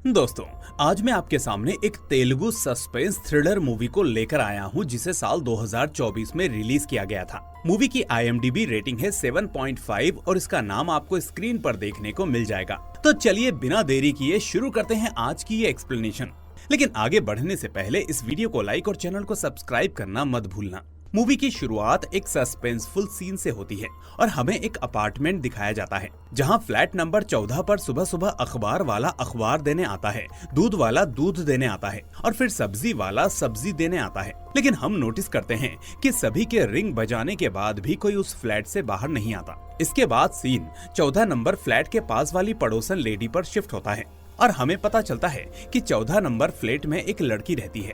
दोस्तों, आज मैं आपके सामने एक तेलुगु सस्पेंस थ्रिलर मूवी को लेकर आया हूं जिसे साल 2024 में रिलीज किया गया था। मूवी की IMDb रेटिंग है 7.5 और इसका नाम आपको स्क्रीन पर देखने को मिल जाएगा। तो चलिए बिना देरी किए शुरू करते हैं आज की ये एक्सप्लेनेशन। लेकिन आगे बढ़ने से पहले इस वीडियो को लाइक और चैनल को सब्सक्राइब करना मत भूलना। मूवी की शुरुआत एक सस्पेंसफुल सीन से होती है और हमें एक अपार्टमेंट दिखाया जाता है जहां फ्लैट नंबर 14 पर सुबह सुबह अखबार वाला अखबार देने आता है, दूध वाला दूध देने आता है और फिर सब्जी वाला सब्जी देने आता है। लेकिन हम नोटिस करते हैं कि सभी के रिंग बजाने के बाद भी कोई उस फ्लैट से बाहर नहीं आता। इसके बाद सीन 14 नंबर फ्लैट के पास वाली पड़ोसन लेडी पर शिफ्ट होता है और हमें पता चलता है कि 14 नंबर फ्लैट में एक लड़की रहती है।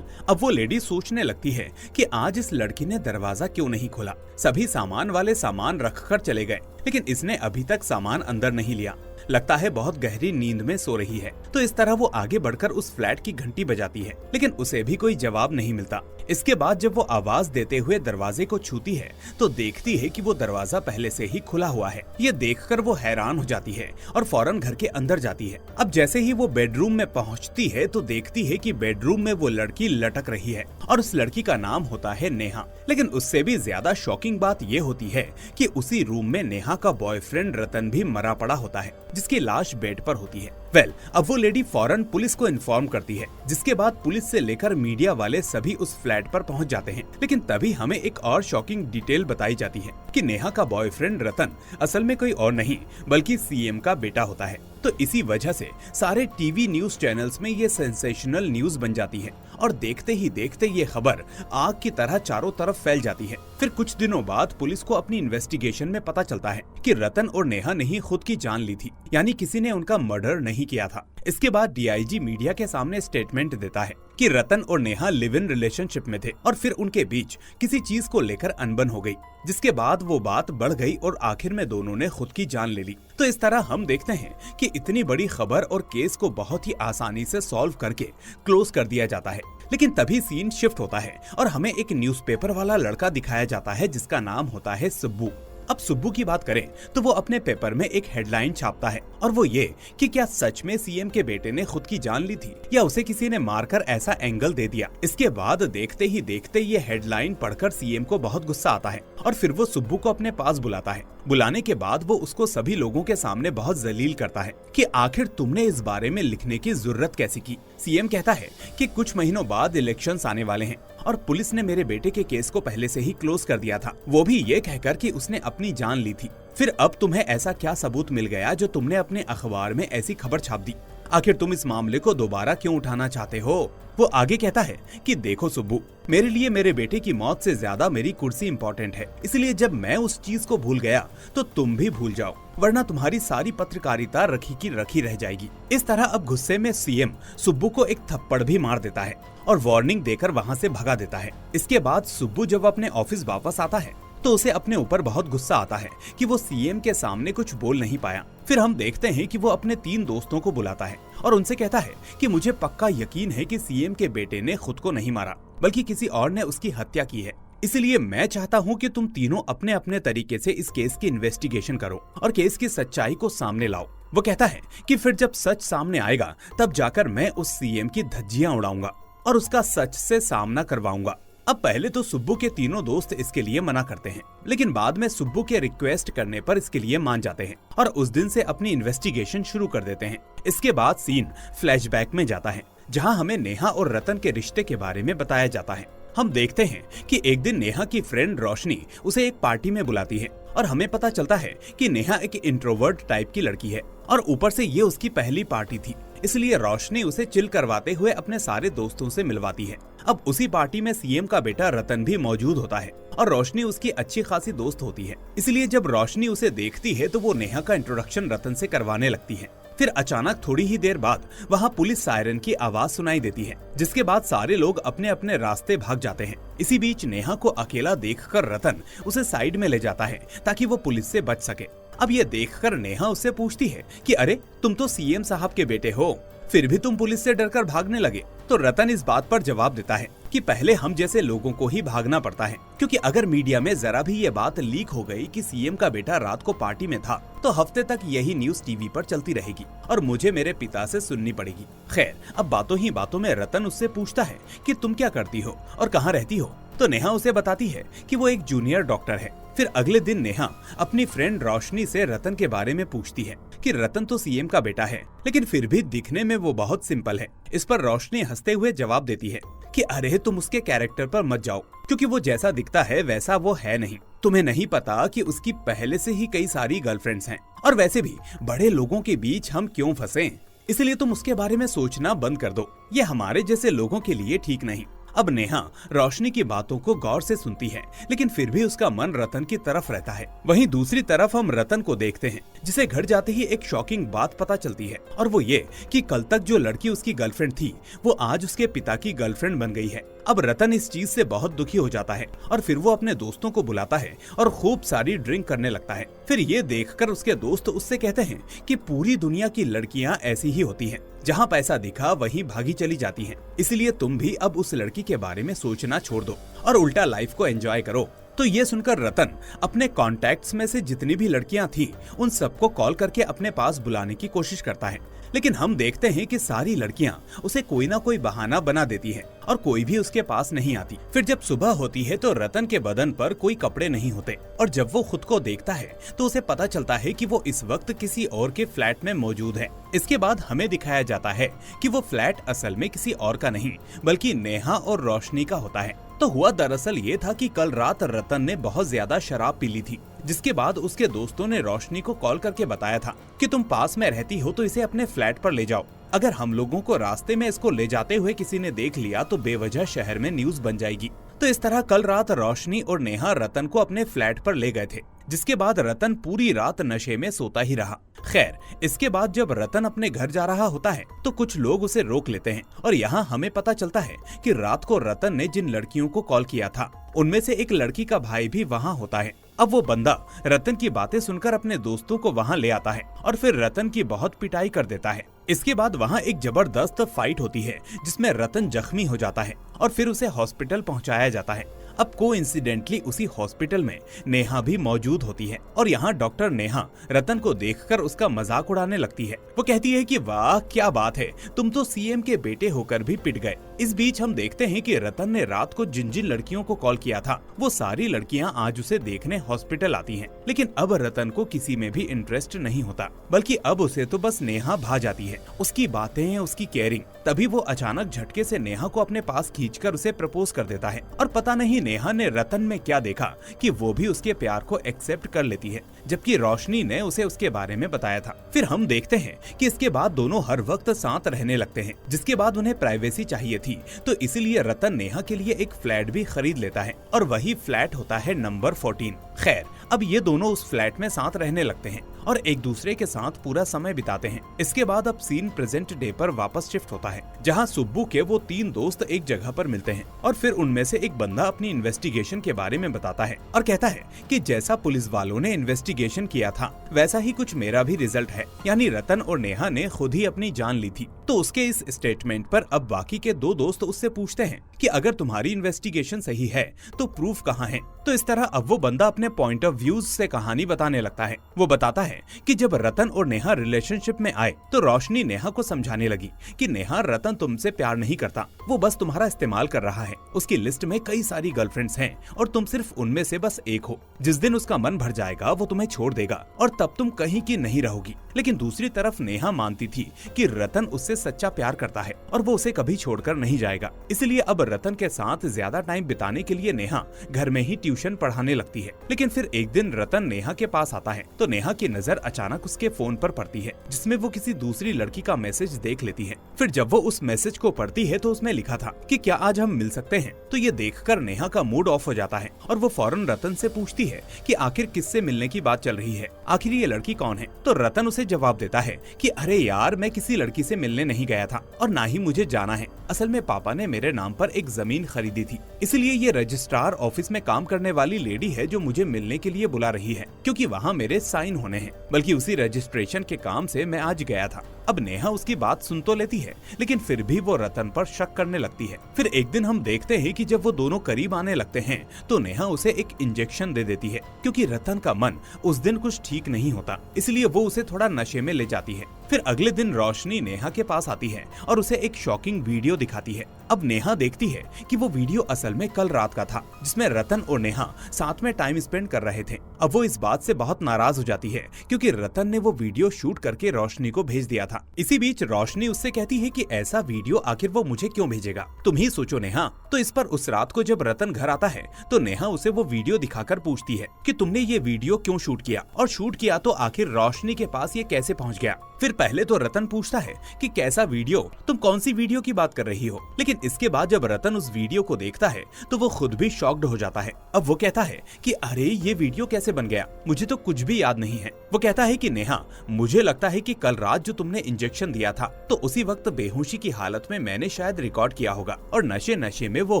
अब वो लेडी सोचने लगती है कि आज इस लड़की ने दरवाजा क्यों नहीं खोला। सभी सामान वाले सामान रखकर चले गए, लेकिन इसने अभी तक सामान अंदर नहीं लिया। लगता है बहुत गहरी नींद में सो रही है। तो इस तरह वो आगे बढ़कर उस फ्लैट की घंटी बजाती है, लेकिन उसे भी कोई जवाब नहीं मिलता। इसके बाद जब वो आवाज देते हुए दरवाजे को छूती है तो देखती है कि वो दरवाजा पहले से ही खुला हुआ है। ये देखकर वो हैरान हो जाती है और फौरन घर के अंदर जाती है। अब जैसे ही वो बेडरूम में पहुंचती है तो देखती है कि बेडरूम में वो लड़की लटक रही है और उस लड़की का नाम होता है नेहा। लेकिन उससे भी ज्यादा शॉकिंग बात ये होती है कि उसी रूम में नेहा का बॉयफ्रेंड रतन भी मरा पड़ा होता है, जिसकी लाश बेड पर होती है। अब वो लेडी फौरन पुलिस को इन्फॉर्म करती है, जिसके बाद पुलिस से लेकर मीडिया वाले सभी उस फ्लैट पर पहुंच जाते हैं। लेकिन तभी हमें एक और शॉकिंग डिटेल बताई जाती है कि नेहा का बॉयफ्रेंड रतन असल में कोई और नहीं बल्कि CM का बेटा होता है। तो इसी वजह से सारे टीवी न्यूज चैनल्स में ये सेंसेशनल न्यूज बन जाती है और देखते ही देखते ये खबर आग की तरह चारों तरफ फैल जाती है। फिर कुछ दिनों बाद पुलिस को अपनी इन्वेस्टिगेशन में पता चलता है कि रतन और नेहा ने ही खुद की जान ली थी, यानी किसी ने उनका मर्डर नहीं किया था। इसके बाद DIG मीडिया के सामने स्टेटमेंट देता है कि रतन और नेहा लिव इन रिलेशनशिप में थे और फिर उनके बीच किसी चीज को लेकर अनबन हो गई, जिसके बाद वो बात बढ़ गई और आखिर में दोनों ने खुद की जान ले ली। तो इस तरह हम देखते हैं कि इतनी बड़ी खबर और केस को बहुत ही आसानी से सॉल्व करके क्लोज कर दिया जाता है। लेकिन तभी सीन शिफ्ट होता है और हमें एक न्यूज़पेपर वाला लड़का दिखाया जाता है जिसका नाम होता है सुब्बू। अब सुब्बू की बात करें तो वो अपने पेपर में एक हेडलाइन छापता है और वो ये कि क्या सच में CM के बेटे ने खुद की जान ली थी या उसे किसी ने मारकर ऐसा एंगल दे दिया। इसके बाद देखते ही देखते ये हेडलाइन पढ़कर CM को बहुत गुस्सा आता है और फिर वो सुब्बू को अपने पास बुलाता है। बुलाने के बाद वो उसको सभी लोगों के सामने बहुत जलील करता है कि आखिर तुमने इस बारे में लिखने की जरूरत कैसी की। CM कहता है कि कुछ महीनों बाद इलेक्शंस आने वाले हैं और पुलिस ने मेरे बेटे के केस को पहले से ही क्लोज कर दिया था, वो भी ये कहकर कि उसने अपनी जान ली थी। फिर अब तुम्हें ऐसा क्या सबूत मिल गया जो तुमने अपने अखबार में ऐसी खबर छाप दी? आखिर तुम इस मामले को दोबारा क्यों उठाना चाहते हो? वो आगे कहता है कि देखो सुब्बू, मेरे लिए मेरे बेटे की मौत से ज्यादा मेरी कुर्सी इम्पोर्टेंट है, इसलिए जब मैं उस चीज को भूल गया तो तुम भी भूल जाओ, वरना तुम्हारी सारी पत्रकारिता रखी की रखी रह जाएगी। इस तरह अब गुस्से में CM सुब्बू को एक थप्पड़ भी मार देता है और वार्निंग देकर वहाँ से भगा देता है। इसके बाद सुब्बू जब अपने ऑफिस वापस आता है तो उसे अपने ऊपर बहुत गुस्सा आता है कि वो CM के सामने कुछ बोल नहीं पाया। फिर हम देखते हैं कि वो अपने 3 दोस्तों को बुलाता है और उनसे कहता है कि मुझे पक्का यकीन है कि CM के बेटे ने खुद को नहीं मारा बल्कि किसी और ने उसकी हत्या की है। इसलिए मैं चाहता हूं कि तुम तीनों अपने अपने तरीके से इस केस की इन्वेस्टिगेशन करो और केस की सच्चाई को सामने लाओ। वो कहता है कि फिर जब सच सामने आएगा तब जाकर मैं उस CM की धज्जियां उड़ाऊंगा और उसका सच से सामना करवाऊंगा। अब पहले तो सुब्बू के तीनों दोस्त इसके लिए मना करते हैं, लेकिन बाद में सुब्बू के रिक्वेस्ट करने पर इसके लिए मान जाते हैं और उस दिन से अपनी इन्वेस्टिगेशन शुरू कर देते हैं। इसके बाद सीन फ्लैशबैक में जाता है जहां हमें नेहा और रतन के रिश्ते के बारे में बताया जाता है। हम देखते हैं कि एक दिन नेहा की फ्रेंड रोशनी उसे एक पार्टी में बुलाती है और हमें पता चलता है कि नेहा एक इंट्रोवर्ट टाइप की लड़की है और ऊपर से ये उसकी पहली पार्टी थी, इसलिए रोशनी उसे चिल करवाते हुए अपने सारे दोस्तों से मिलवाती है। अब उसी पार्टी में CM का बेटा रतन भी मौजूद होता है और रोशनी उसकी अच्छी खासी दोस्त होती है, इसलिए जब रोशनी उसे देखती है तो वो नेहा का इंट्रोडक्शन रतन से करवाने लगती है। फिर अचानक थोड़ी ही देर बाद वहाँ पुलिस सायरन की आवाज सुनाई देती है, जिसके बाद सारे लोग अपने अपने रास्ते भाग जाते हैं। इसी बीच नेहा को अकेला देखकर रतन उसे साइड में ले जाता है ताकि वो पुलिस से बच सके। अब ये देखकर नेहा उससे पूछती है कि अरे तुम तो CM साहब के बेटे हो, फिर भी तुम पुलिस से डरकर भागने लगे। तो रतन इस बात पर जवाब देता है कि पहले हम जैसे लोगों को ही भागना पड़ता है, क्योंकि अगर मीडिया में जरा भी ये बात लीक हो गई कि सीएम का बेटा रात को पार्टी में था, तो हफ्ते तक यही न्यूज टीवी पर चलती रहेगी और मुझे मेरे पिता से सुननी पड़ेगी। खैर, अब बातों ही बातों में रतन उससे पूछता है कि तुम क्या करती हो और कहाँ रहती हो, तो नेहा उसे बताती है कि वो एक जूनियर डॉक्टर है। फिर अगले दिन नेहा अपनी फ्रेंड रोशनी से रतन के बारे में पूछती है कि रतन तो सीएम का बेटा है, लेकिन फिर भी दिखने में वो बहुत सिंपल है। इस पर रोशनी हंसते हुए जवाब देती है कि अरे तुम उसके कैरेक्टर पर मत जाओ, क्योंकि वो जैसा दिखता है वैसा वो है नहीं। तुम्हें नहीं पता कि उसकी पहले से ही कई सारी गर्लफ्रेंड्स हैं, और वैसे भी बड़े लोगों के बीच हम क्यों फंसे, इसलिए तुम उसके बारे में सोचना बंद कर दो। ये हमारे जैसे लोगों के लिए ठीक नहीं। अब नेहा रोशनी की बातों को गौर से सुनती है, लेकिन फिर भी उसका मन रतन की तरफ रहता है। वहीं दूसरी तरफ हम रतन को देखते हैं, जिसे घर जाते ही एक शॉकिंग बात पता चलती है, और वो ये कि कल तक जो लड़की उसकी गर्लफ्रेंड थी, वो आज उसके पिता की गर्लफ्रेंड बन गई है। अब रतन इस चीज से बहुत दुखी हो जाता है और फिर वो अपने दोस्तों को बुलाता है और खूब सारी ड्रिंक करने लगता है। फिर ये देखकर उसके दोस्त उससे कहते हैं कि पूरी दुनिया की लड़कियां ऐसी ही होती हैं, जहाँ पैसा दिखा वहीं भागी चली जाती हैं। इसलिए तुम भी अब उस लड़की के बारे में सोचना छोड़ दो और उल्टा लाइफ को एंजॉय करो। तो ये सुनकर रतन अपने कॉन्टैक्ट्स में से जितनी भी लड़कियां थी, उन सबको कॉल करके अपने पास बुलाने की कोशिश करता है, लेकिन हम देखते हैं कि सारी लड़कियां उसे कोई ना कोई बहाना बना देती है और कोई भी उसके पास नहीं आती। फिर जब सुबह होती है तो रतन के बदन पर कोई कपड़े नहीं होते, और जब वो खुद को देखता है तो उसे पता चलता है कि वो इस वक्त किसी और के फ्लैट में मौजूद है। इसके बाद हमें दिखाया जाता है कि वो फ्लैट असल में किसी और का नहीं, बल्कि नेहा और रोशनी का होता है। तो हुआ दरअसल ये था कि कल रात रतन ने बहुत ज्यादा शराब पी ली थी, जिसके बाद उसके दोस्तों ने रोशनी को कॉल करके बताया था कि तुम पास में रहती हो तो इसे अपने फ्लैट पर ले जाओ। अगर हम लोगों को रास्ते में इसको ले जाते हुए किसी ने देख लिया तो बेवजह शहर में न्यूज बन जाएगी। तो इस तरह कल रात रोशनी और नेहा रतन को अपने फ्लैट पर ले गए थे, जिसके बाद रतन पूरी रात नशे में सोता ही रहा। खैर, इसके बाद जब रतन अपने घर जा रहा होता है तो कुछ लोग उसे रोक लेते हैं, और यहाँ हमें पता चलता है कि रात को रतन ने जिन लड़कियों को कॉल किया था, उनमें से एक लड़की का भाई भी वहाँ होता है। अब वो बंदा रतन की बातें सुनकर अपने दोस्तों को वहाँ ले आता है और फिर रतन की बहुत पिटाई कर देता है। इसके बाद वहाँ एक जबरदस्त फाइट होती है, जिसमें रतन जख्मी हो जाता है और फिर उसे हॉस्पिटल पहुँचाया जाता है। अब कोइंसिडेंटली उसी हॉस्पिटल में नेहा भी मौजूद होती है, और यहाँ डॉक्टर नेहा रतन को देखकर उसका मजाक उड़ाने लगती है। वो कहती है कि वाह क्या बात है, तुम तो सीएम के बेटे होकर भी पिट गए। इस बीच हम देखते हैं कि रतन ने रात को जिन जिन लड़कियों को कॉल किया था, वो सारी लड़कियां आज उसे देखने हॉस्पिटल आती हैं। लेकिन अब रतन को किसी में भी इंटरेस्ट नहीं होता, बल्कि अब उसे तो बस नेहा भा जाती है, उसकी बातें, उसकी केयरिंग। तभी वो अचानक झटके से नेहा को अपने पास खींचकर उसे प्रपोज कर देता है, और पता नहीं नेहा ने रतन में क्या देखा कि वो भी उसके प्यार को एक्सेप्ट कर लेती है, जबकि रोशनी ने उसे उसके बारे में बताया था। फिर हम देखते हैं कि इसके बाद दोनों हर वक्त साथ रहने लगते हैं, जिसके बाद उन्हें प्राइवेसी चाहिए थी, तो इसलिए रतन नेहा के लिए एक फ्लैट भी खरीद लेता है, और वही फ्लैट होता है नंबर 14। खैर, अब ये दोनों उस फ्लैट में साथ रहने लगते हैं और एक दूसरे के साथ पूरा समय बिताते हैं। इसके बाद अब सीन प्रेजेंट डे पर वापस शिफ्ट होता है, जहाँ सुब्बू के वो 3 दोस्त एक जगह पर मिलते हैं, और फिर उनमें से एक बंदा अपनी इन्वेस्टिगेशन के बारे में बताता है और कहता है कि जैसा पुलिस वालों ने इन्वेस्टिगेशन किया था, वैसा ही कुछ मेरा भी रिजल्ट है, यानी रतन और नेहा ने खुद ही अपनी जान ली थी। तो उसके इस स्टेटमेंट पर अब बाकी के 2 दोस्त उससे पूछते हैं कि अगर तुम्हारी इन्वेस्टिगेशन सही है तो प्रूफ कहाँ है। तो इस तरह अब वो बंदा अपने पॉइंट ऑफ व्यूज से कहानी बताने लगता है। वो बताता है कि जब रतन और नेहा रिलेशनशिप में आए तो रोशनी नेहा को समझाने लगी कि नेहा, रतन तुमसे प्यार नहीं करता, वो बस तुम्हारा इस्तेमाल कर रहा है। उसकी लिस्ट में कई सारी गर्लफ्रेंड्स हैं और तुम सिर्फ उनमें से बस एक हो। जिस दिन उसका मन भर जाएगा वो तुम्हें छोड़ देगा और तब तुम कहीं की नहीं रहोगी। लेकिन दूसरी तरफ नेहा मानती थी कि रतन उससे सच्चा प्यार करता है और वो उसे कभी छोड़कर नहीं जाएगा। इसलिए अब रतन के साथ ज्यादा टाइम बिताने के लिए नेहा घर में ही ट्यूशन पढ़ाने लगती है। लेकिन फिर एक दिन रतन नेहा के पास आता है तो नेहा की नजर अचानक उसके फोन पर पड़ती है, जिसमें वो किसी दूसरी लड़की का मैसेज देख लेती है। फिर जब वो उस मैसेज को पढ़ती है तो उसमें लिखा था कि क्या आज हम मिल सकते हैं। तो ये देखकर नेहा का मूड ऑफ हो जाता है और वो फौरन रतन से पूछती है कि आखिर किससे मिलने की बात चल रही है, आखिर ये लड़की कौन है। तो रतन उसे जवाब देता है कि अरे यार, मैं किसी लड़की से मिलने नहीं गया था और ना ही मुझे जाना है। असल में पापा ने मेरे नाम पर एक जमीन खरीदी थी, इसलिए ये रजिस्ट्रार ऑफिस में काम करने वाली लेडी है जो मुझे मिलने के लिए बुला रही है, क्योंकि वहाँ मेरे साइन होने हैं। बल्कि उसी रजिस्ट्रेशन के काम से मैं आज गया था। अब नेहा उसकी बात सुन तो लेती है, लेकिन फिर भी वो रतन पर शक करने लगती है। फिर एक दिन हम देखते हैं कि जब वो दोनों करीब आने लगते हैं तो नेहा उसे एक इंजेक्शन दे देती है, क्योंकि रतन का मन उस दिन कुछ ठीक नहीं होता, इसलिए वो उसे थोड़ा नशे में ले जाती है। फिर अगले दिन रोशनी नेहा के पास आती है और उसे एक शॉकिंग वीडियो दिखाती है। अब नेहा देखती है कि वो वीडियो असल में कल रात का था, जिसमें रतन और नेहा साथ में टाइम स्पेंड कर रहे थे। अब वो इस बात से बहुत नाराज हो जाती है, क्योंकि रतन ने वो वीडियो शूट करके रोशनी को भेज दिया था। इसी बीच रोशनी उससे कहती है कि ऐसा वीडियो आखिर वो मुझे क्यों भेजेगा, तुम ही सोचो नेहा। तो इस पर उस रात को जब रतन घर आता है तो नेहा उसे वो वीडियो दिखाकर पूछती है कि तुमने ये वीडियो क्यों शूट किया, और शूट किया तो आखिर रोशनी के पास ये कैसे पहुंच गया। फिर पहले तो रतन पूछता है कि कैसा वीडियो, तुम कौन सी वीडियो की बात कर रही हो। लेकिन इसके बाद जब रतन उस वीडियो को देखता है तो वो खुद भी शॉक्ड हो जाता है। अब वो कहता है कि अरे ये वीडियो कैसे बन गया, मुझे तो कुछ भी याद नहीं है। वो कहता है कि नेहा, मुझे लगता है कि कल रात जो तुमने इंजेक्शन दिया था तो उसी वक्त बेहोशी की हालत में मैंने शायद रिकॉर्ड किया होगा और नशे में वो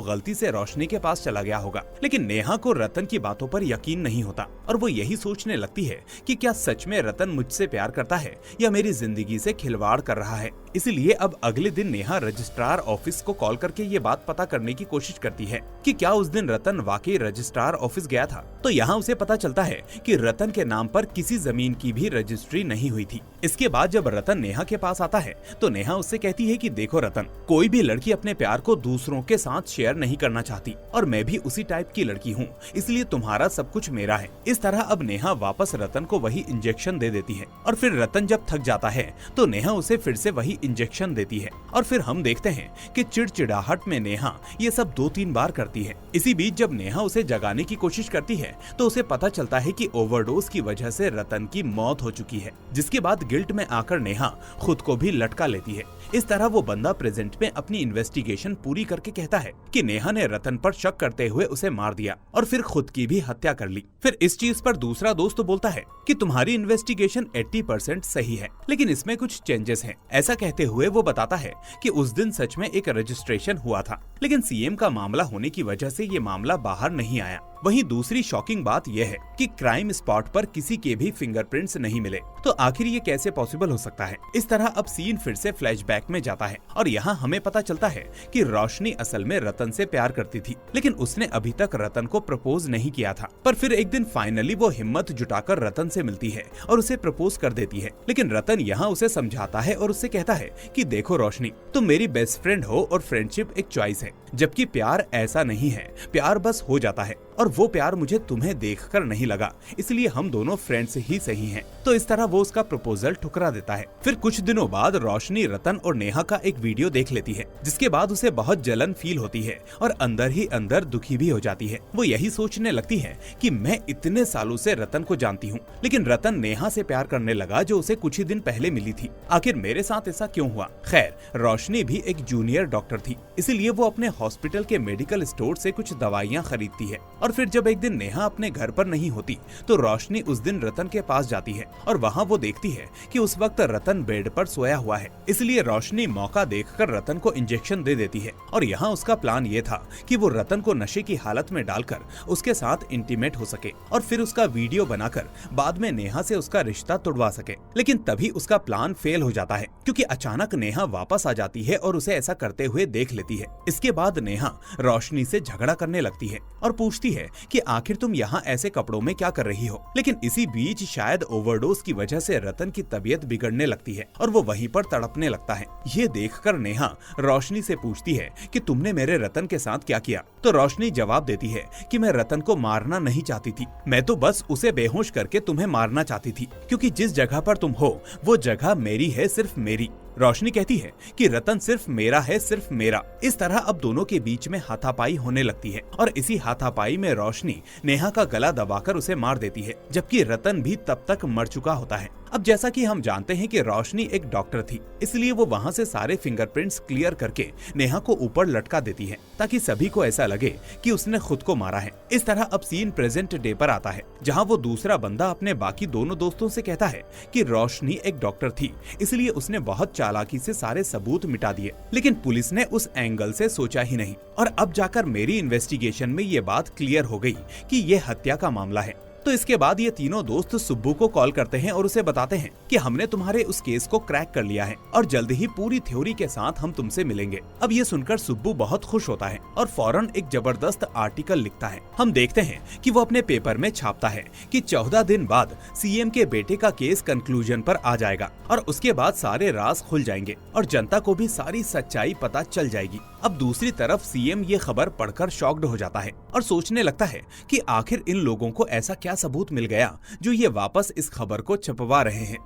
गलती से रोशनी के पास चला गया होगा। लेकिन नेहा को रतन की बातों पर यकीन नहीं होता और वो यही सोचने लगती है कि क्या सच में रतन मुझसे प्यार करता है या मेरी जिंदगी से खिलवाड़ कर रहा है। इसलिए अब अगले दिन नेहा रजिस्ट्रार ऑफिस को कॉल करके ये बात पता करने की कोशिश करती है कि क्या उस दिन रतन वाकई रजिस्ट्रार ऑफिस गया था। तो यहाँ उसे पता चलता है कि रतन के नाम पर किसी जमीन की भी रजिस्ट्री नहीं हुई थी। इसके बाद जब रतन नेहा के पास आता है तो नेहा उससे कहती है कि देखो रतन, कोई भी लड़की अपने प्यार को दूसरों के साथ शेयर नहीं करना चाहती और मैं भी उसी टाइप की लड़की हूँ, इसलिए तुम्हारा सब कुछ मेरा है। इस तरह अब नेहा वापस रतन को वही इंजेक्शन दे देती है और फिर रतन जब थक जाता है तो नेहा उसे फिर से वही इंजेक्शन देती है और फिर हम देखते हैं कि चिड़चिड़ाहट में नेहा ये सब 2-3 बार करती है। इसी बीच जब नेहा उसे जगाने की कोशिश करती है तो उसे पता चलता है कि ओवरडोज की वजह से रतन की मौत हो चुकी है, जिसके बाद गिल्ट में आकर नेहा खुद को भी लटका लेती है। इस तरह वो बंदा प्रेजेंट में अपनी इन्वेस्टिगेशन पूरी करके कहता है कि नेहा ने रतन पर शक करते हुए उसे मार दिया और फिर खुद की भी हत्या कर ली। फिर इस चीज पर दूसरा दोस्त बोलता है कि तुम्हारी इन्वेस्टिगेशन 80% सही है, लेकिन इसमें कुछ चेंजेस हैं। ऐसा कहते हुए वो बताता है कि उस दिन सच में एक रजिस्ट्रेशन हुआ था, लेकिन सीएम का मामला होने की वजह से ये मामला बाहर नहीं आया। वहीं दूसरी शॉकिंग बात यह है कि क्राइम स्पॉट पर किसी के भी फिंगरप्रिंट्स नहीं मिले, तो आखिर ये कैसे पॉसिबल हो सकता है। इस तरह अब सीन फिर से फ्लैशबैक में जाता है और यहाँ हमें पता चलता है कि रोशनी असल में रतन से प्यार करती थी, लेकिन उसने अभी तक रतन को प्रपोज नहीं किया था। पर फिर एक दिन फाइनली वो हिम्मत जुटाकर रतन से मिलती है और उसे प्रपोज कर देती है। लेकिन रतन यहाँ उसे समझाता है और उससे कहता है कि देखो रोशनी, तुम मेरी बेस्ट फ्रेंड हो और फ्रेंडशिप एक चॉइस है, जबकि प्यार ऐसा नहीं है। प्यार बस हो जाता है और वो प्यार मुझे तुम्हें देखकर नहीं लगा, इसलिए हम दोनों फ्रेंड्स ही सही हैं। तो इस तरह वो उसका प्रपोजल ठुकरा देता है। फिर कुछ दिनों बाद रोशनी रतन और नेहा का एक वीडियो देख लेती है, जिसके बाद उसे बहुत जलन फील होती है और अंदर ही अंदर दुखी भी हो जाती है। वो यही सोचने लगती है कि मैं इतने सालों से रतन को जानती हूँ, लेकिन रतन नेहा से प्यार करने लगा जो उसे कुछ ही दिन पहले मिली थी। आखिर मेरे साथ ऐसा क्यों हुआ। खैर, रोशनी भी एक जूनियर डॉक्टर थी, इसलिए वो अपने हॉस्पिटल के मेडिकल स्टोर से कुछ दवाइयाँ खरीदती है। और फिर जब एक दिन नेहा अपने घर पर नहीं होती तो रोशनी उस दिन रतन के पास जाती है और वहाँ वो देखती है कि उस वक्त रतन बेड पर सोया हुआ है। इसलिए रोशनी मौका देखकर रतन को इंजेक्शन दे देती है और यहाँ उसका प्लान ये था कि वो रतन को नशे की हालत में डालकर उसके साथ इंटीमेट हो सके और फिर उसका वीडियो बनाकर बाद में नेहा से उसका रिश्ता तोड़वा सके। लेकिन तभी उसका प्लान फेल हो जाता है, क्योंकि अचानक नेहा वापस आ जाती है और उसे ऐसा करते हुए देख लेती है। इसके बाद नेहा रोशनी से झगड़ा करने लगती है और पूछती है कि आखिर तुम यहाँ ऐसे कपड़ों में क्या कर रही हो। लेकिन इसी बीच शायद ओवरडोज की वजह से रतन की तबीयत बिगड़ने लगती है और वो वहीं पर तड़पने लगता है। ये देखकर नेहा रोशनी से पूछती है कि तुमने मेरे रतन के साथ क्या किया। तो रोशनी जवाब देती है कि मैं रतन को मारना नहीं चाहती थी, मैं तो बस उसे बेहोश करके तुम्हें मारना चाहती थी, क्योंकि जिस जगह पर तुम हो वो जगह मेरी है, सिर्फ मेरी। रोशनी कहती है कि रतन सिर्फ मेरा है, सिर्फ मेरा। इस तरह अब दोनों के बीच में हाथापाई होने लगती है और इसी हाथापाई में रोशनी नेहा का गला दबाकर उसे मार देती है, जबकि रतन भी तब तक मर चुका होता है। अब जैसा कि हम जानते हैं कि रोशनी एक डॉक्टर थी, इसलिए वो वहाँ से सारे फिंगरप्रिंट्स क्लियर करके नेहा को ऊपर लटका देती है ताकि सभी को ऐसा लगे कि उसने खुद को मारा है। इस तरह अब सीन प्रेजेंट डे पर आता है, जहाँ वो दूसरा बंदा अपने बाकी दोनों दोस्तों से कहता है कि रोशनी एक डॉक्टर थी, इसलिए उसने बहुत चालाकी से सारे सबूत मिटा दिए। लेकिन पुलिस ने उस एंगल से सोचा ही नहीं और अब जाकर मेरी इन्वेस्टिगेशन में ये बात क्लियर हो गई कि ये हत्या का मामला है। तो इसके बाद ये तीनों दोस्त सुब्बू को कॉल करते हैं और उसे बताते हैं कि हमने तुम्हारे उस केस को क्रैक कर लिया है और जल्द ही पूरी थ्योरी के साथ हम तुमसे मिलेंगे। अब ये सुनकर सुब्बू बहुत खुश होता है और फौरन एक जबरदस्त आर्टिकल लिखता है। हम देखते हैं कि वो अपने पेपर में छापता है कि 14 दिन बाद सीएम के बेटे का केस कंक्लूजन पर आ जाएगा और उसके बाद सारे राज खुल जाएंगे और जनता को भी सारी सच्चाई पता चल जाएगी। अब दूसरी तरफ सीएम ये खबर पढ़कर शॉक्ड हो जाता है और सोचने लगता है कि आखिर इन लोगों को ऐसा क्या सबूत मिल गया जो ये वापस इस खबर को छपवा रहे हैं।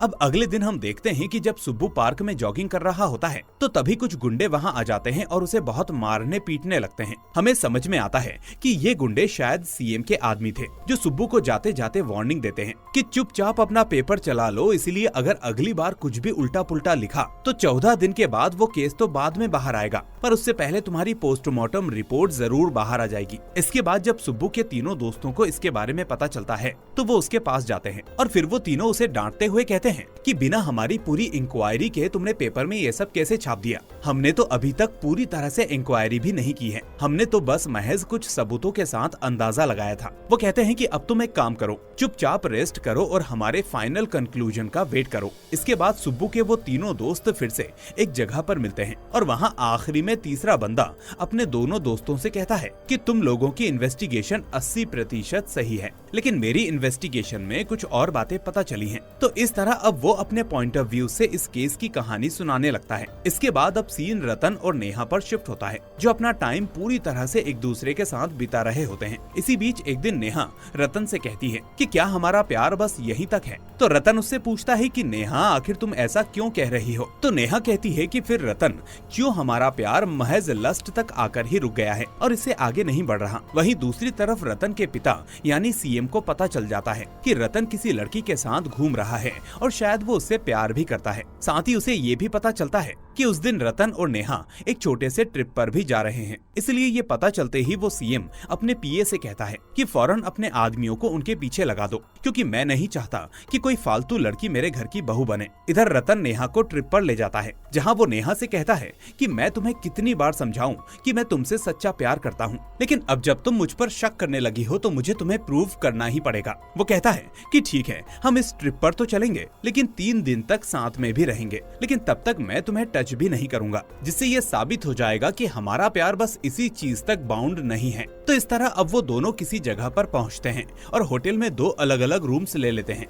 अब अगले दिन हम देखते हैं कि जब सुब्बू पार्क में जॉगिंग कर रहा होता है तो तभी कुछ गुंडे वहाँ आ जाते हैं और उसे बहुत मारने पीटने लगते हैं। हमें समझ में आता है कि ये गुंडे शायद सीएम के आदमी थे जो सुब्बू को जाते जाते वार्निंग देते हैं कि चुपचाप अपना पेपर चला लो, इसलिए अगर अगली बार कुछ भी उल्टा पुल्टा लिखा तो 14 दिन के बाद वो केस तो बाद में बाहर आएगा, पर उससे पहले तुम्हारी पोस्टमार्टम रिपोर्ट जरूर बाहर आ जाएगी। इसके बाद जब सुब्बू के तीनों दोस्तों को इसके बारे में पता चलता है तो वो उसके पास जाते हैं और फिर वो तीनों उसे डांटते हुए कहते हैं कि बिना हमारी पूरी इंक्वायरी के तुमने पेपर में ये सब कैसे छाप दिया। हमने तो अभी तक पूरी तरह से इंक्वायरी भी नहीं की है, हमने तो बस महज कुछ सबूतों के साथ अंदाजा लगाया था। वो कहते हैं कि अब तुम एक काम करो, चुपचाप रेस्ट करो और हमारे फाइनल कंक्लूजन का वेट करो। इसके बाद सुब्बू के वो तीनों दोस्त फिर से एक जगह पर मिलते हैं और वहाँ आखिरी में तीसरा बंदा अपने दोनों दोस्तों से कहता है कि तुम लोगों की इन्वेस्टिगेशन 80% सही है, लेकिन मेरी इन्वेस्टिगेशन में कुछ और बातें पता चली हैं। तो इस तरह अब वो अपने पॉइंट ऑफ व्यू से इस केस की कहानी सुनाने लगता है। इसके बाद अब सीन रतन और नेहा पर शिफ्ट होता है जो अपना टाइम पूरी तरह से एक दूसरे के साथ बिता रहे होते हैं। इसी बीच एक दिन नेहा रतन से कहती है कि क्या हमारा प्यार बस यहीं तक है? तो रतन उससे पूछता है कि नेहा आखिर तुम ऐसा क्यों कह रही हो? तो नेहा कहती है कि फिर रतन, क्यों हमारा प्यार महज लस्ट तक आकर ही रुक गया है और इससे आगे नहीं बढ़ रहा। वहीं दूसरी तरफ रतन के पिता यानी सीएम को पता चल जाता है कि रतन किसी लड़की के साथ घूम रहा है और शायद वो उससे प्यार भी करता है। साथ ही उसे ये भी पता चलता है कि उस दिन रतन और नेहा एक छोटे से ट्रिप पर भी जा रहे हैं। इसलिए ये पता चलते ही वो सीएम अपने पीए से कहता है कि फौरन अपने आदमियों को उनके पीछे लगा दो, क्योंकि मैं नहीं चाहता कि कोई फालतू लड़की मेरे घर की बहू बने। इधर रतन नेहा को ट्रिप पर ले जाता है जहाँ वो नेहा से कहता है कि मैं तुम्हें कितनी बार समझाऊं कि मैं तुमसे सच्चा प्यार करता हूँ, लेकिन अब जब तुम मुझ पर शक करने लगी हो तो मुझे तुम्हें प्रूव करना ही पड़ेगा। वो कहता है कि ठीक है, हम इस ट्रिप पर तो चलेंगे लेकिन 3 दिन तक साथ में भी रहेंगे, लेकिन तब तक मैं तुम्हें टच भी नहीं करूंगा, जिससे ये साबित हो जाएगा कि हमारा प्यार बस इसी चीज तक बाउंड नहीं है। तो इस तरह अब वो दोनों किसी जगह पर पहुंचते हैं और होटल में 2 अलग अलग रूम्स ले लेते हैं।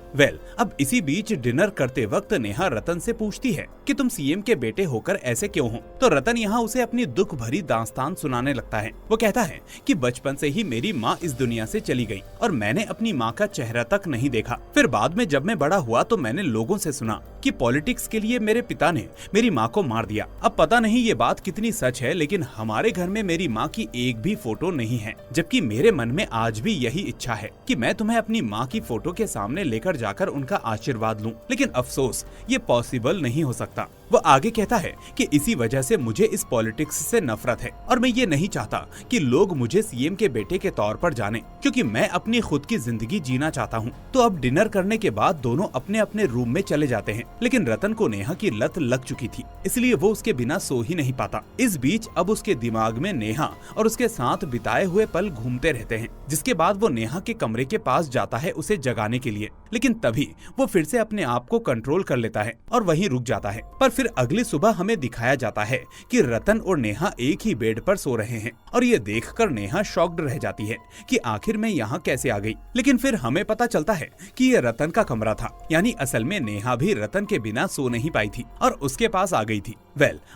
अब इसी बीच डिनर करते वक्त नेहा रतन से पूछती है कि तुम सीएम के बेटे होकर ऐसे क्यों हो? तो रतन यहाँ उसे अपनी दुख भरी दास्तान सुनाने लगता है। वो कहता है कि बचपन से ही मेरी माँ इस दुनिया से चली गई और मैंने अपनी माँ का चेहरा तक नहीं देखा। फिर बाद में जब मैं बड़ा हुआ तो मैंने लोगों से सुना कि पॉलिटिक्स के लिए मेरे पिता ने मेरी माँ को मार दिया। अब पता नहीं ये बात कितनी सच है, लेकिन हमारे घर में मेरी माँ की एक भी फोटो नहीं है, जबकि मेरे मन में आज भी यही इच्छा है कि मैं तुम्हें अपनी माँ की फोटो के सामने लेकर जाकर उनका आशीर्वाद लूं, लेकिन अफसोस ये पॉसिबल नहीं हो सकता। वो आगे कहता है कि इसी वजह से मुझे इस पॉलिटिक्स से नफरत है और मैं ये नहीं चाहता कि लोग मुझे सीएम के बेटे के तौर पर जाने, क्योंकि मैं अपनी खुद की जिंदगी जीना चाहता हूँ। तो अब डिनर करने के बाद दोनों अपने अपने रूम में चले जाते हैं, लेकिन रतन को नेहा की लत लग चुकी थी, इसलिए वो उसके बिना सो ही नहीं पाता। इस बीच अब उसके दिमाग में नेहा और उसके साथ बिताए हुए पल घूमते रहते हैं, जिसके बाद वो नेहा के कमरे के पास जाता है उसे जगाने के लिए, लेकिन तभी वो फिर से अपने आप को कंट्रोल कर लेता है और वहीं रुक जाता है। पर फिर अगली सुबह हमें दिखाया जाता है कि रतन और नेहा एक ही बेड पर सो रहे हैं और ये देखकर नेहा शॉक्ड रह जाती है कि आखिर मैं यहाँ कैसे आ गई। लेकिन फिर हमें पता चलता है कि ये रतन का कमरा था, यानी असल में नेहा भी रतन के बिना सो नहीं पाई थी और उसके पास आ गई थी।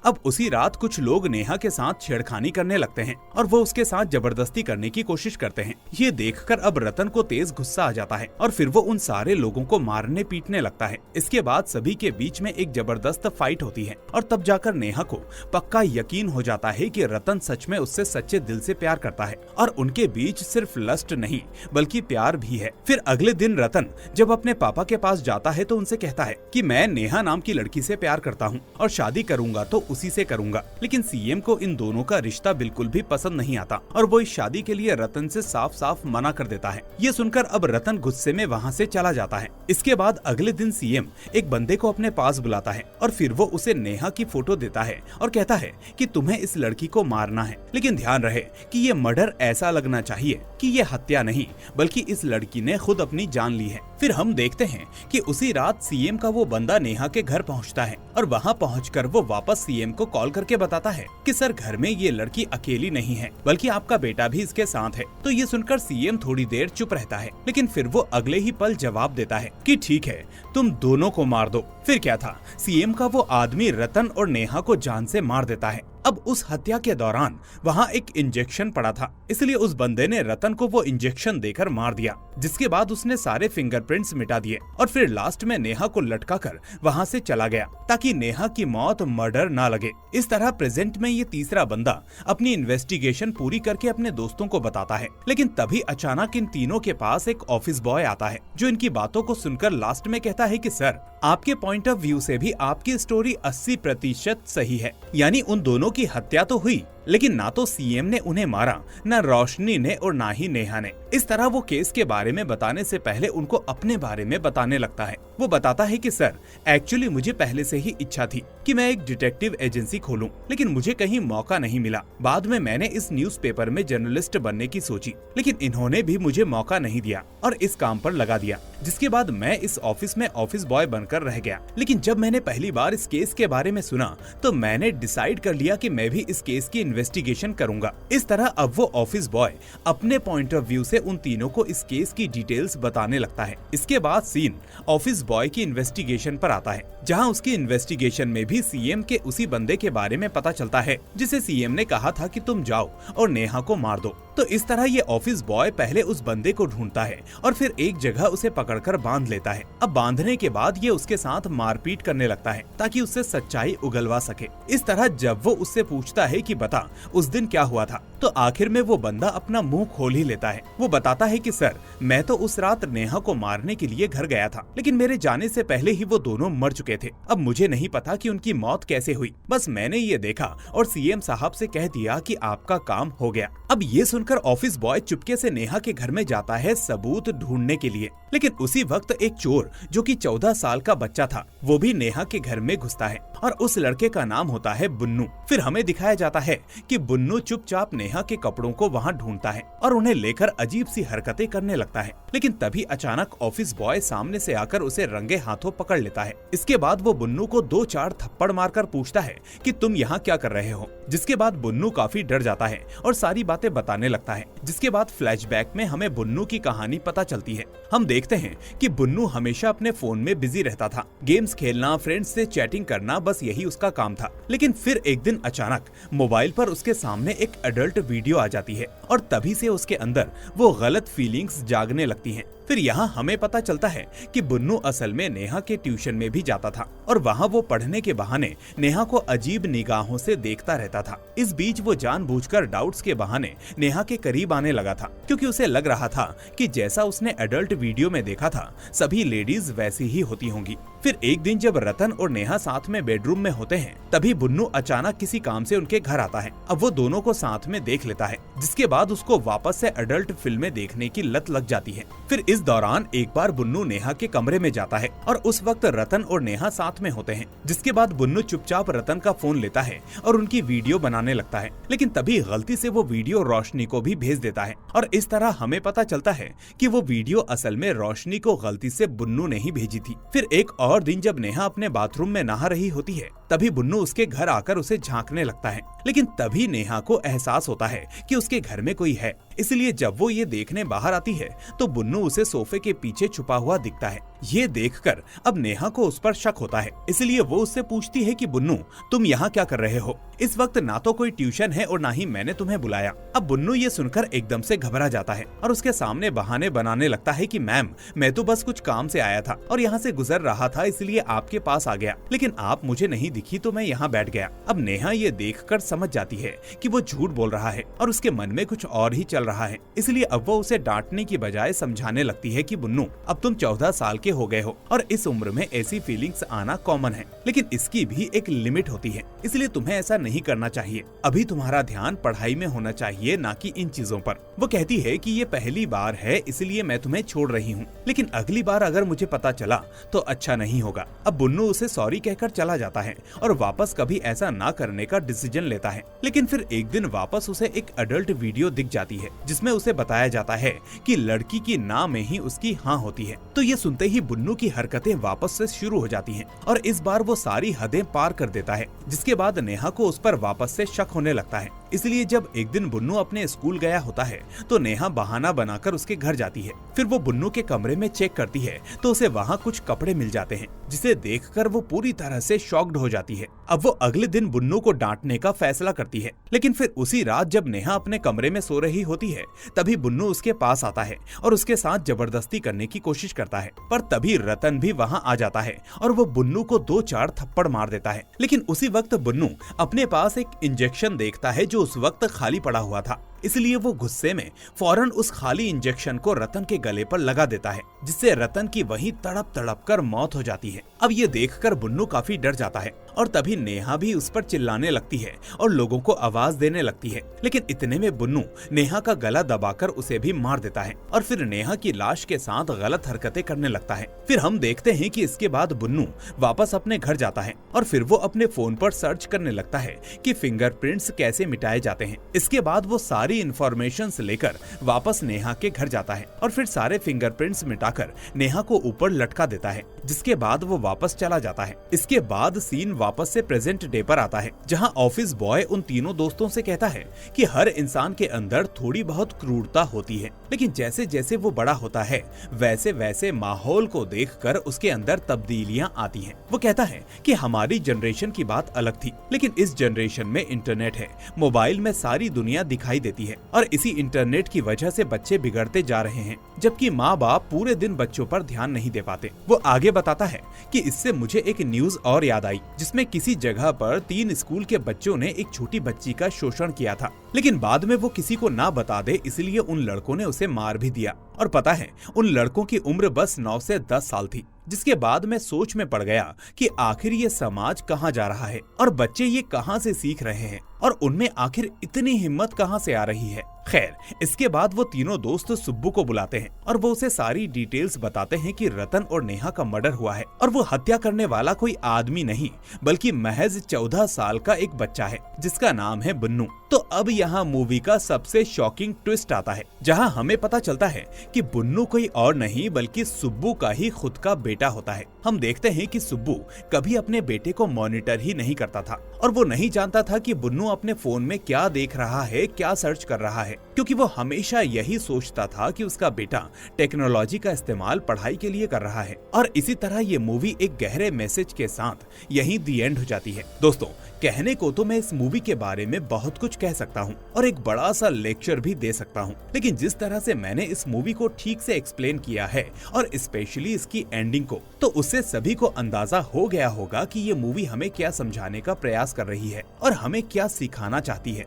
अब उसी रात कुछ लोग नेहा के साथ छेड़खानी करने लगते हैं और वो उसके साथ जबरदस्ती करने की कोशिश करते हैं। ये देखकर अब रतन को तेज गुस्सा आ जाता है और फिर वो उन सारे लोगों को मारने पीटने लगता है। इसके बाद सभी के बीच में एक जबरदस्त फाइट होती है और तब जाकर नेहा को पक्का यकीन हो जाता है कि रतन सच में उससे सच्चे दिल से प्यार करता है और उनके बीच सिर्फ लस्ट नहीं बल्कि प्यार भी है। फिर अगले दिन रतन जब अपने पापा के पास जाता है तो उनसे कहता है कि मैं मैं नेहा नाम की लड़की से प्यार करता हूँ और शादी करूंगा तो उसी से करूंगा। लेकिन सीएम को इन दोनों का रिश्ता बिल्कुल भी पसंद नहीं आता और वो इस शादी के लिए रतन से साफ साफ मना कर देता है। ये सुनकर अब रतन गुस्से में वहाँ से चला जाता है। इसके बाद अगले दिन सीएम एक बंदे को अपने पास बुलाता है और फिर वो उसे नेहा की फोटो देता है और कहता है कि तुम्हें इस लड़की को मारना है, लेकिन ध्यान रहे कि ये मर्डर ऐसा लगना चाहिए कि ये हत्या नहीं बल्कि इस लड़की ने खुद अपनी जान ली है। फिर हम देखते हैं कि उसी रात सीएम का वो बंदा नेहा के घर पहुंचता है और वहां पहुंचकर वो वापस सीएम को कॉल करके बताता है कि सर घर में ये लड़की अकेली नहीं है बल्कि आपका बेटा भी इसके साथ है। तो ये सुनकर सीएम थोड़ी देर चुप रहता है, लेकिन फिर वो अगले ही पल जवाब देता है कि ठीक है तुम दोनों को मार दो। फिर क्या था, सीएम का वो आदमी रतन और नेहा को जान से मार देता है। अब उस हत्या के दौरान वहाँ एक इंजेक्शन पड़ा था, इसलिए उस बंदे ने रतन को वो इंजेक्शन देकर मार दिया, जिसके बाद उसने सारे फिंगरप्रिंट्स मिटा दिए और फिर लास्ट में नेहा को लटकाकर वहाँ से चला गया ताकि नेहा की मौत मर्डर ना लगे। इस तरह प्रेजेंट में ये तीसरा बंदा अपनी इन्वेस्टिगेशन पूरी करके अपने दोस्तों को बताता है, लेकिन तभी अचानक इन तीनों के पास एक ऑफिस बॉय आता है जो इनकी बातों को सुनकर लास्ट में कहता है कि सर आपके पॉइंट ऑफ व्यू से भी आपकी स्टोरी 80% सही है, यानी उन दोनों की हत्या तो हुई लेकिन ना तो सीएम ने उन्हें मारा, ना रोशनी ने और ना ही नेहा ने। इस तरह वो केस के बारे में बताने से पहले उनको अपने बारे में बताने लगता है। वो बताता है कि सर एक्चुअली मुझे पहले से ही इच्छा थी कि मैं एक डिटेक्टिव एजेंसी खोलूं, लेकिन मुझे कहीं मौका नहीं मिला। बाद में मैंने इस न्यूज़पेपर में जर्नलिस्ट बनने की सोची, लेकिन इन्होंने भी मुझे मौका नहीं दिया और इस काम पर लगा दिया, जिसके बाद मैं इस ऑफिस में ऑफिस बॉय बनकर रह गया। लेकिन जब मैंने पहली बार इस केस के बारे में सुना तो मैंने डिसाइड कर लिया कि मैं भी इस केस की इन्वेस्टिगेशन करूंगा। इस तरह अब वो ऑफिस बॉय अपने पॉइंट ऑफ व्यू से उन तीनों को इस केस की डिटेल्स बताने लगता है। इसके बाद सीन ऑफिस बॉय की इन्वेस्टिगेशन पर आता है, जहां उसकी इन्वेस्टिगेशन में भी सीएम के उसी बंदे के बारे में पता चलता है जिसे सीएम ने कहा था कि तुम जाओ और नेहा को मार दो। तो इस तरह ये ऑफिस बॉय पहले उस बंदे को ढूंढता है और फिर एक जगह उसे पकड़कर बांध लेता है। अब बांधने के बाद ये उसके साथ मारपीट करने लगता है ताकि उससे सच्चाई उगलवा सके। इस तरह जब वो उससे पूछता है कि बता उस दिन क्या हुआ था, तो आखिर में वो बंदा अपना मुंह खोल ही लेता है। वो बताता है कि सर मैं तो उस रात नेहा को मारने के लिए घर गया था, लेकिन मेरे जाने से पहले ही वो दोनों मर चुके थे। अब मुझे नहीं पता कि उनकी मौत कैसे हुई, बस मैंने ये देखा और सीएम साहब से कह दिया कि आपका काम हो गया। अब ये सुनकर ऑफिस बॉय चुपके से नेहा के घर में जाता है सबूत ढूंढने के लिए, लेकिन उसी वक्त एक चोर जो कि 14 साल का बच्चा था वो भी नेहा के घर में घुसता है और उस लड़के का नाम होता है बुन्नू। फिर हमें दिखाया जाता है कि बुन्नू चुपचाप नेहा के कपड़ों को वहाँ ढूंढता है और उन्हें लेकर अजीब सी हरकतें करने लगता है, लेकिन तभी अचानक ऑफिस बॉय सामने से आकर उसे रंगे हाथों पकड़ लेता है। इसके बाद वो बुन्नू को 2-4 थप्पड़ मारकर पूछता है कि तुम यहाँ क्या कर रहे हो, जिसके बाद बुन्नू काफी डर जाता है और सारी बातें बताने लगता है। जिसके बाद फ्लैशबैक में हमें बुन्नू की कहानी पता चलती है। हम देखते हैं कि बुन्नू हमेशा अपने फोन में बिजी रहता था, गेम्स खेलना, फ्रेंड्स से चैटिंग करना, बस यही उसका काम था। लेकिन फिर एक दिन अचानक मोबाइल पर उसके सामने एक एडल्ट वीडियो आ जाती है और तभी से उसके अंदर वो गलत फीलिंग्स जागने लगती हैं। फिर यहाँ हमें पता चलता है कि बुन्नू असल में नेहा के ट्यूशन में भी जाता था और वहाँ वो पढ़ने के बहाने नेहा को अजीब निगाहों से देखता रहता था। इस बीच वो जानबूझकर डाउट्स के बहाने नेहा के करीब आने लगा था, क्योंकि उसे लग रहा था कि जैसा उसने एडल्ट वीडियो में देखा था सभी लेडीज वैसी ही होती होंगी। फिर एक दिन जब रतन और नेहा साथ में बेडरूम में होते हैं तभी बुन्नू अचानक किसी काम से उनके घर आता है। अब वो दोनों को साथ में देख लेता है, जिसके बाद उसको वापस से एडल्ट फिल्में देखने की लत लग जाती है। फिर इस दौरान एक बार बुन्नू नेहा के कमरे में जाता है और उस वक्त रतन और नेहा साथ में होते हैं, जिसके बाद बुन्नू चुपचाप रतन का फोन लेता है और उनकी वीडियो बनाने लगता है, लेकिन तभी गलती से वो वीडियो रोशनी को भी भेज देता है और इस तरह हमें पता चलता है कि वो वीडियो असल में रोशनी को गलती से बुन्नू ने ही भेजी थी। फिर एक और दिन जब नेहा अपने बाथरूम में नहा रही होती है तभी बुन्नू उसके घर आकर उसे झांकने लगता है, लेकिन तभी नेहा को एहसास होता है कि उसके घर में कोई है। इसलिए जब वो ये देखने बाहर आती है तो बुन्नू उसे सोफे के पीछे छुपा हुआ दिखता है। ये देखकर अब नेहा को उस पर शक होता है, इसलिए वो उससे पूछती है कि बुन्नू तुम यहाँ क्या कर रहे हो, इस वक्त ना तो कोई ट्यूशन है और ना ही मैंने तुम्हें बुलाया। अब बुन्नू ये सुनकर एकदम से घबरा जाता है और उसके सामने बहाने बनाने लगता है कि मैम मैं तो बस कुछ काम से आया था और यहाँ से गुजर रहा था, इसलिए आपके पास आ गया, लेकिन आप मुझे नहीं दिखी तो मैं यहाँ बैठ गया। अब नेहा ये देखकर समझ जाती है कि वो झूठ बोल रहा है और उसके मन में कुछ और ही चल रहा है, इसलिए अब वो उसे डांटने की बजाय समझाने लगती है कि बुन्नू अब तुम 14 साल के हो गए हो और इस उम्र में ऐसी फीलिंग्स आना कॉमन है, लेकिन इसकी भी एक लिमिट होती है, इसलिए तुम्हें ऐसा नहीं करना चाहिए। अभी तुम्हारा ध्यान पढ़ाई में होना चाहिए, ना कि इन चीजों पर। वो कहती है कि ये पहली बार है इसलिए मैं तुम्हें छोड़ रही हूँ, लेकिन अगली बार अगर मुझे पता चला तो अच्छा नहीं होगा। अब बुन्नू उसे सॉरी कहकर चला जाता है और वापस कभी ऐसा ना करने का डिसीजन लेता है। लेकिन फिर एक दिन वापस उसे एक अडल्ट वीडियो दिख जाती है जिसमें उसे बताया जाता है कि लड़की की ना में ही उसकी हाँ होती है। तो ये सुनते ही बुन्नू की हरकतें वापस से शुरू हो जाती हैं और इस बार वो सारी हदें पार कर देता है, जिसके बाद नेहा को उस पर वापस से शक होने लगता है। इसलिए जब एक दिन बुन्नू अपने स्कूल गया होता है तो नेहा बहाना बनाकर उसके घर जाती है। फिर वो बुन्नू के कमरे में चेक करती है तो उसे वहाँ कुछ कपड़े मिल जाते हैं, जिसे देखकर वो पूरी तरह से शॉक्ड हो जाती है। अब वो अगले दिन बुन्नू को डांटने का फैसला करती है, लेकिन फिर उसी रात जब नेहा अपने कमरे में सो रही होती है तभी बुन्नू उसके पास आता है और उसके साथ जबरदस्ती करने की कोशिश करता है। पर तभी रतन भी वहाँ आ जाता है और वो बुन्नू को 2-4 थप्पड़ मार देता है। लेकिन उसी वक्त बुन्नू अपने पास एक इंजेक्शन देखता है जो उस वक्त खाली पड़ा हुआ था, इसलिए वो गुस्से में फौरन उस खाली इंजेक्शन को रतन के गले पर लगा देता है, जिससे रतन की वहीं तड़प तड़प कर मौत हो जाती है। अब ये देखकर बुन्नू काफी डर जाता है और तभी नेहा भी उस पर चिल्लाने लगती है और लोगों को आवाज देने लगती है। लेकिन इतने में बुन्नू नेहा का गला दबाकर उसे भी मार देता है और फिर नेहा की लाश के साथ गलत हरकतें करने लगता है। फिर हम देखते हैं कि इसके बाद बुन्नू वापस अपने घर जाता है और फिर वो अपने फोन पर सर्च करने लगता है कि फिंगरप्रिंट्स कैसे मिटाए जाते हैं। इसके बाद वो सारी इंफॉर्मेशन लेकर वापस नेहा के घर जाता है और फिर सारे फिंगरप्रिंट्स मिटाकर नेहा को ऊपर लटका देता है, जिसके बाद वो वापस चला जाता है। इसके बाद सीन वापस से प्रेजेंट डे पर आता है, जहां ऑफिस बॉय उन तीनों दोस्तों से कहता है कि हर इंसान के अंदर थोड़ी बहुत क्रूरता होती है, लेकिन जैसे जैसे वो बड़ा होता है वैसे वैसे माहौल को देखकर उसके अंदर तब्दीलियां आती हैं। वो कहता है कि हमारी जनरेशन की बात अलग थी, लेकिन इस जनरेशन में इंटरनेट है, मोबाइल में सारी दुनिया दिखाई देती है और इसी इंटरनेट की वजह से बच्चे बिगड़ते जा रहे हैं, जबकि माँ बाप पूरे दिन बच्चों पर ध्यान नहीं दे पाते। वो आगे बताता है कि इससे मुझे एक न्यूज और याद आई, जिसमें किसी जगह पर 3 स्कूल के बच्चों ने एक छोटी बच्ची का शोषण किया था, लेकिन बाद में वो किसी को ना बता दे इसलिए उन लड़कों ने उसे मार भी दिया। और पता है उन लड़कों की उम्र बस 9 से 10 साल थी। जिसके बाद मैं सोच में पड़ गया कि आखिर ये समाज कहाँ जा रहा है और बच्चे ये कहाँ से सीख रहे हैं और उनमें आखिर इतनी हिम्मत कहाँ से आ रही है। खैर, इसके बाद वो तीनों दोस्त सुब्बू को बुलाते हैं और वो उसे सारी डिटेल्स बताते हैं कि रतन और नेहा का मर्डर हुआ है और वो हत्या करने वाला कोई आदमी नहीं बल्कि महज 14 साल का एक बच्चा है जिसका नाम है बुन्नू। तो अब यहाँ मूवी का सबसे शॉकिंग ट्विस्ट आता है, जहाँ हमें पता चलता है कि बुन्नू कोई और नहीं बल्कि सुब्बू का ही खुद का बेटा होता है। हम देखते हैं कि सुब्बू कभी अपने बेटे को मॉनिटर ही नहीं करता था और वो नहीं जानता था कि बुन्नू अपने फोन में क्या देख रहा है, क्या सर्च कर रहा है, क्योंकि वो हमेशा यही सोचता था कि उसका बेटा टेक्नोलॉजी का इस्तेमाल पढ़ाई के लिए कर रहा है। और इसी तरह ये मूवी एक गहरे मैसेज के साथ यही दी एंड हो जाती है। दोस्तों, कहने को तो मैं इस मूवी के बारे में बहुत कुछ कह सकता हूँ और एक बड़ा सा लेक्चर भी दे सकता हूँ, लेकिन जिस तरह से मैंने इस मूवी को ठीक से एक्सप्लेन किया है और स्पेशली इसकी एंडिंग को, तो उससे सभी को अंदाजा हो गया होगा कि ये मूवी हमें क्या समझाने का प्रयास कर रही है और हमें क्या सिखाना चाहती है।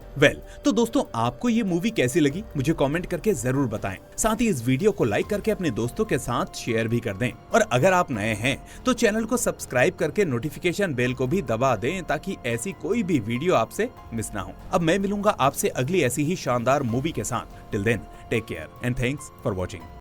तो दोस्तों, आपको ये मूवी कैसी लगी मुझे कमेंट करके जरूर बताएं। साथ ही इस वीडियो को लाइक करके अपने दोस्तों के साथ शेयर भी कर दें और अगर आप नए हैं तो चैनल को सब्सक्राइब करके नोटिफिकेशन बेल को भी दबा दें ताकि ऐसी कोई भी वीडियो आपसे मिस ना हो। अब मैं मिलूंगा आपसे अगली ऐसी ही शानदार मूवी के साथ। Till then, take care and thanks for watching.